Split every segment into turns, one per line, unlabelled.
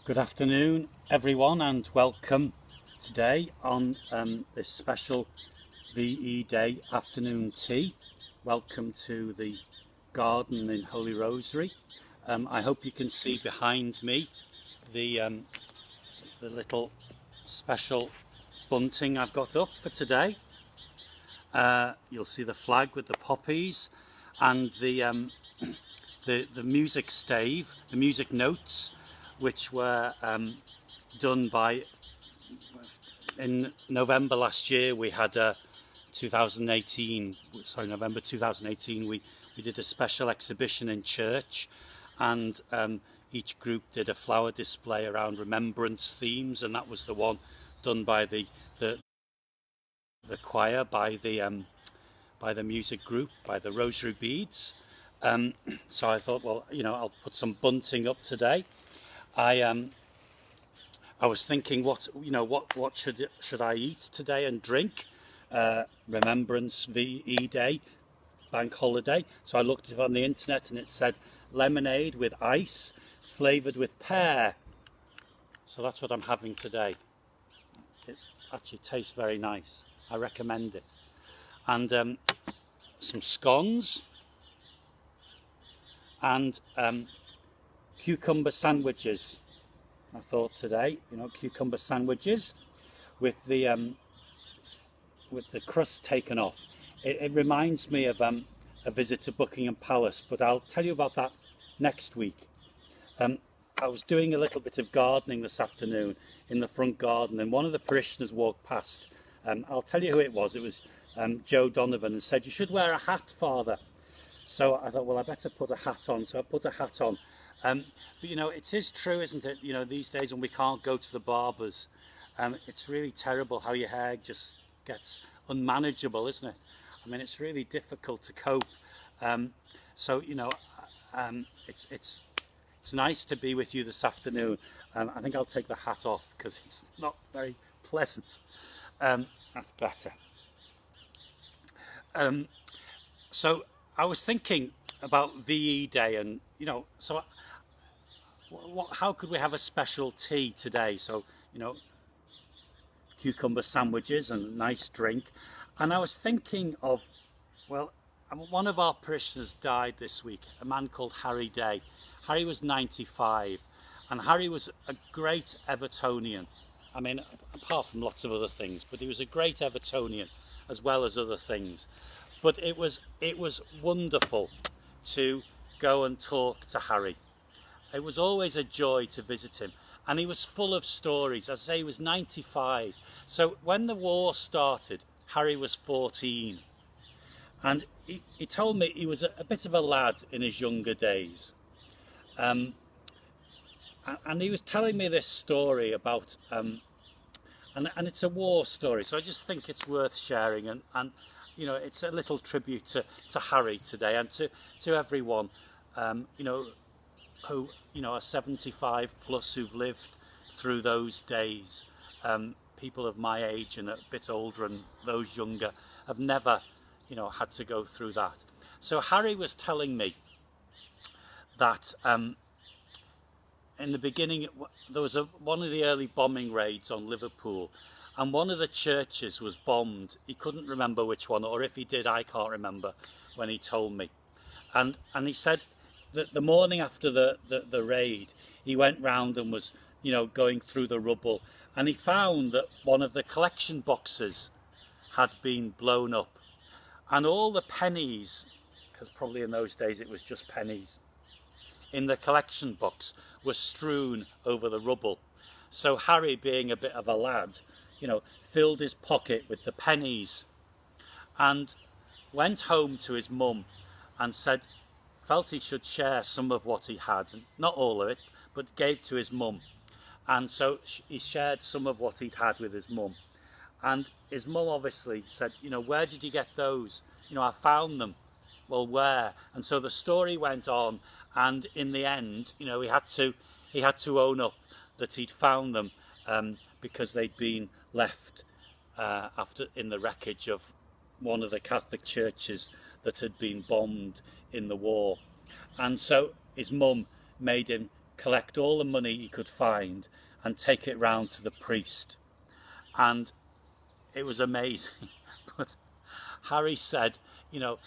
Good afternoon, everyone, and welcome today on this special VE Day afternoon tea. Welcome to the garden in Holy Rosary. I hope you can see behind me the little special bunting I've got up for today. You'll see the flag with the poppies and the music stave, the music notes, which were done by, in November last year we had November 2018 we did a special exhibition in church, and each group did a flower display around remembrance themes, and that was the one done by the choir, by the music group, by the Rosary Beads. So I thought, well, I'll put some bunting up today. I was thinking, what should I eat today and drink? Remembrance VE Day, bank holiday. So I looked it up on the internet, and it said lemonade with ice, flavoured with pear. So that's what I'm having today. It actually tastes very nice. I recommend it. And some scones and cucumber sandwiches. I thought today, cucumber sandwiches with the crust taken off. It reminds me of a visit to Buckingham Palace, but I'll tell you about that next week. I was doing a little bit of gardening this afternoon in the front garden, and one of the parishioners walked past. I'll tell you who it was. It was Joe Donovan, and said, "You should wear a hat, Father." So I thought, well, I better put a hat on. So I put a hat on. But it is true, isn't it? These days when we can't go to the barbers, it's really terrible how your hair just gets unmanageable, isn't it? I mean, it's really difficult to cope. It's nice to be with you this afternoon. I think I'll take the hat off because it's not very pleasant. That's better. So I was thinking about VE Day, and how could we have a special tea today? So cucumber sandwiches and a nice drink. And I was thinking of, well, one of our parishioners died this week, a man called Harry Day. Harry was 95, and Harry was a great Evertonian. I mean, apart from lots of other things, but he was a great Evertonian as well as other things. But it was wonderful to go and talk to Harry. It was always a joy to visit him, and he was full of stories. As I say, he was 95. So when the war started, Harry was 14, and he told me he was a bit of a lad in his younger days. And he was telling me this story about, and it's a war story, so I just think it's worth sharing, and it's a little tribute to Harry today, and to everyone, who are 75 plus, who've lived through those days. People of my age and a bit older and those younger have never had to go through that. So Harry was telling me that in the beginning there was one of the early bombing raids on Liverpool, and one of the churches was bombed. He couldn't remember which one, or if he did, I can't remember when he told me. And he said that the morning after the raid, he went round and was going through the rubble, and he found that one of the collection boxes had been blown up, and all the pennies, because probably in those days it was just pennies, in the collection box were strewn over the rubble. So Harry, being a bit of a lad, filled his pocket with the pennies and went home to his mum and felt he should share some of what he had, not all of it, but gave to his mum. And so he shared some of what he'd had with his mum, and his mum obviously said, where did you get those? I found them. Well, where? And so the story went on, and in the end, he had to own up that he'd found them because they'd been left after in the wreckage of one of the Catholic churches that had been bombed in the war. And so his mum made him collect all the money he could find and take it round to the priest. And it was amazing. But Harry said, you know,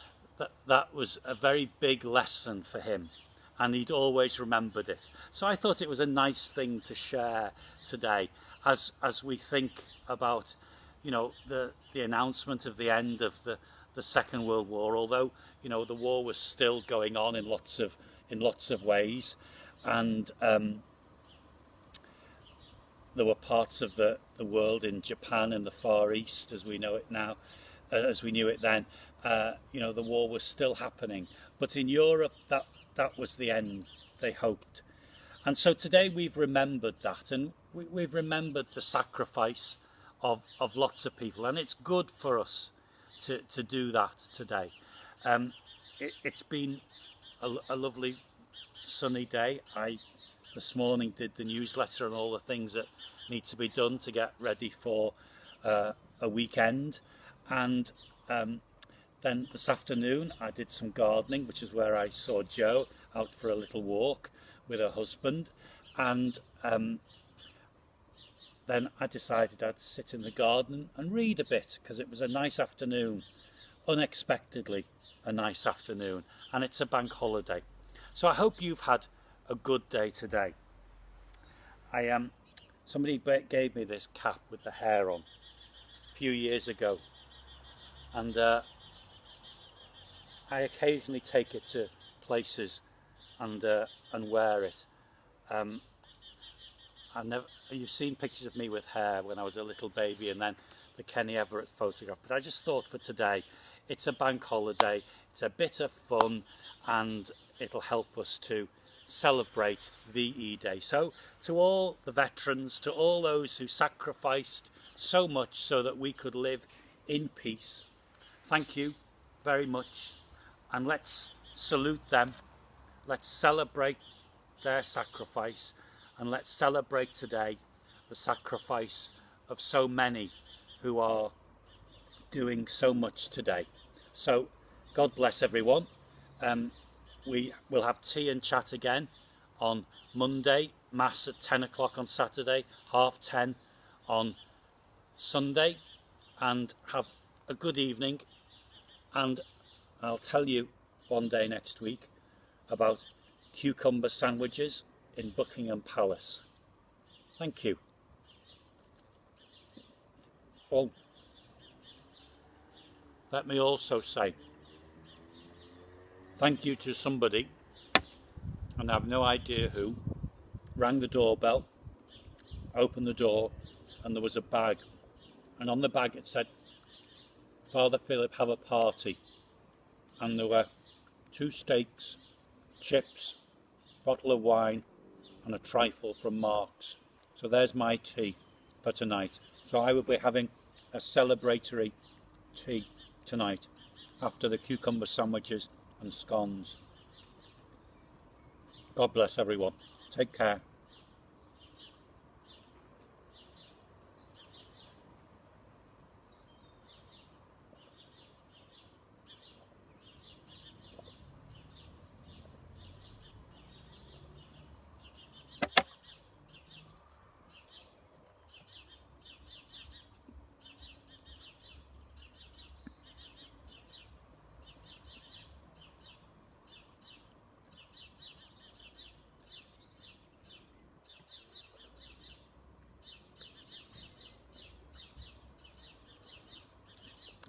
that was a very big lesson for him, and he'd always remembered it. So I thought it was a nice thing to share today as we think about, you know, the announcement of the end of the Second World War, although, you know, the war was still going on in lots of ways, and there were parts of the world in Japan and the Far East, as we know it now, as we knew it then. You know, the war was still happening, but in Europe that was the end, they hoped. And so today we've remembered that, and we've remembered the sacrifice of lots of people, and it's good for us to do that today. It's been a lovely sunny day. I this morning did the newsletter and all the things that need to be done to get ready for a weekend, and then this afternoon I did some gardening, which is where I saw Jo out for a little walk with her husband, and then I decided I'd sit in the garden and read a bit, because it was a nice afternoon, unexpectedly a nice afternoon, and it's a bank holiday. So I hope you've had a good day today. Somebody gave me this cap with the hair on a few years ago, and I occasionally take it to places and wear it. You've seen pictures of me with hair when I was a little baby, and then the Kenny Everett photograph, but I just thought for today, it's a bank holiday, it's a bit of fun, and it'll help us to celebrate VE Day. So to all the veterans, to all those who sacrificed so much so that we could live in peace, thank you very much, and let's salute them, let's celebrate their sacrifice, and let's celebrate today the sacrifice of so many who are doing so much today. So God bless everyone. We will have tea and chat again on Monday, Mass at 10 o'clock on Saturday, 10:30 on Sunday, and have a good evening. And I'll tell you one day next week about cucumber sandwiches in Buckingham Palace. Thank you. Well, let me also say thank you to somebody, and I have no idea who, rang the doorbell, opened the door, and there was a bag, and on the bag it said, "Father Philip, have a party," and there were 2 steaks, chips, bottle of wine, and a trifle from Mark's. So there's my tea for tonight. So I will be having a celebratory tea tonight after the cucumber sandwiches and scones. God bless everyone. Take care.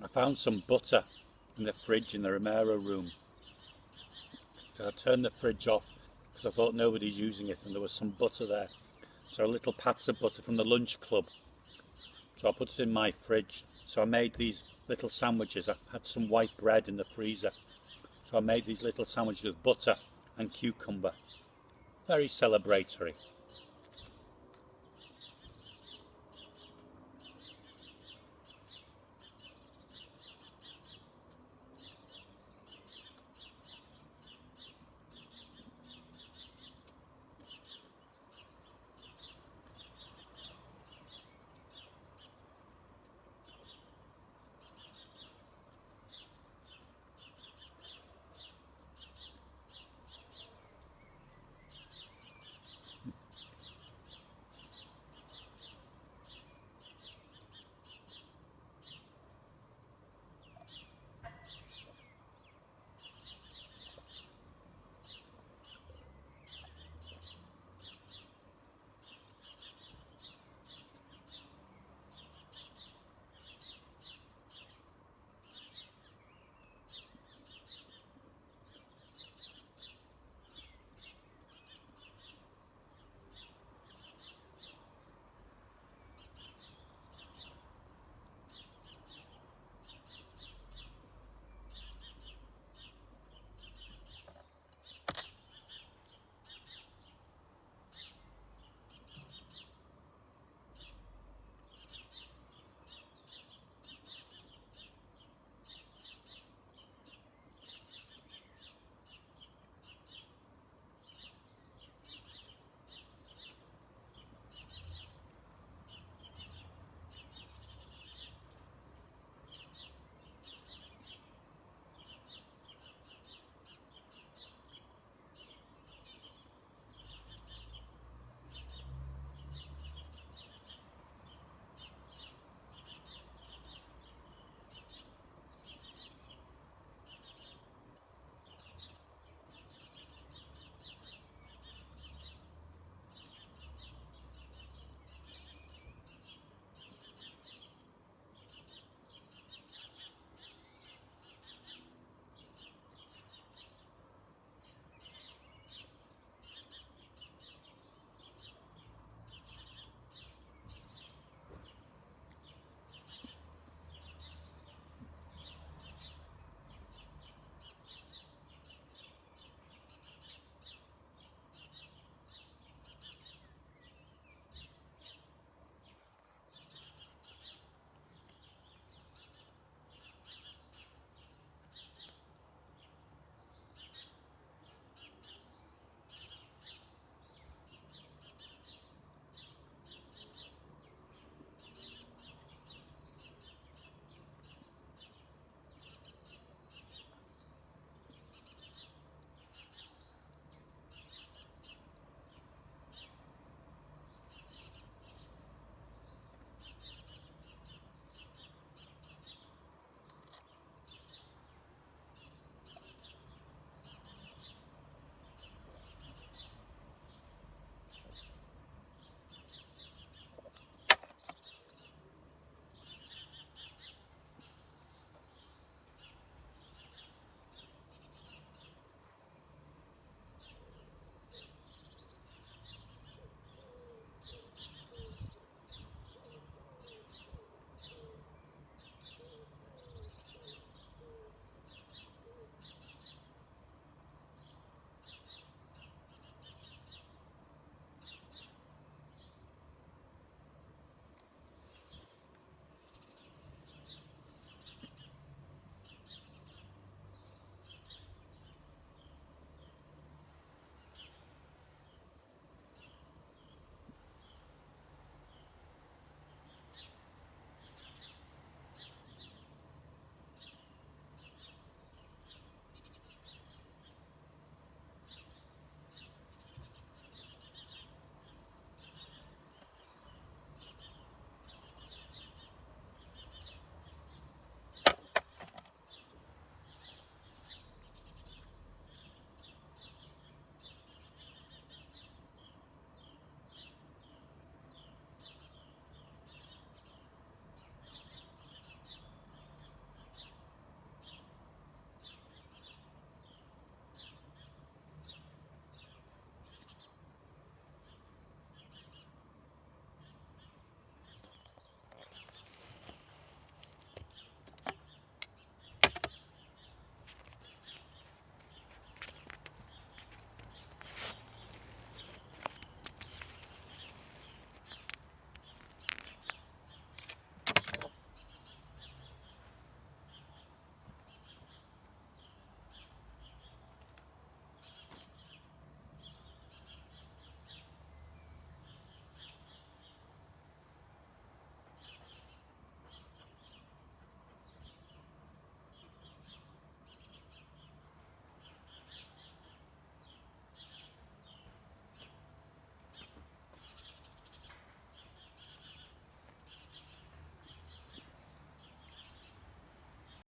I found some butter in the fridge in the Romero room. So I turned the fridge off because I thought nobody's using it, and there was some butter there. So little pats of butter from the lunch club. So I put it in my fridge. So I made these little sandwiches. I had some white bread in the freezer. So I made these little sandwiches with butter and cucumber. Very celebratory.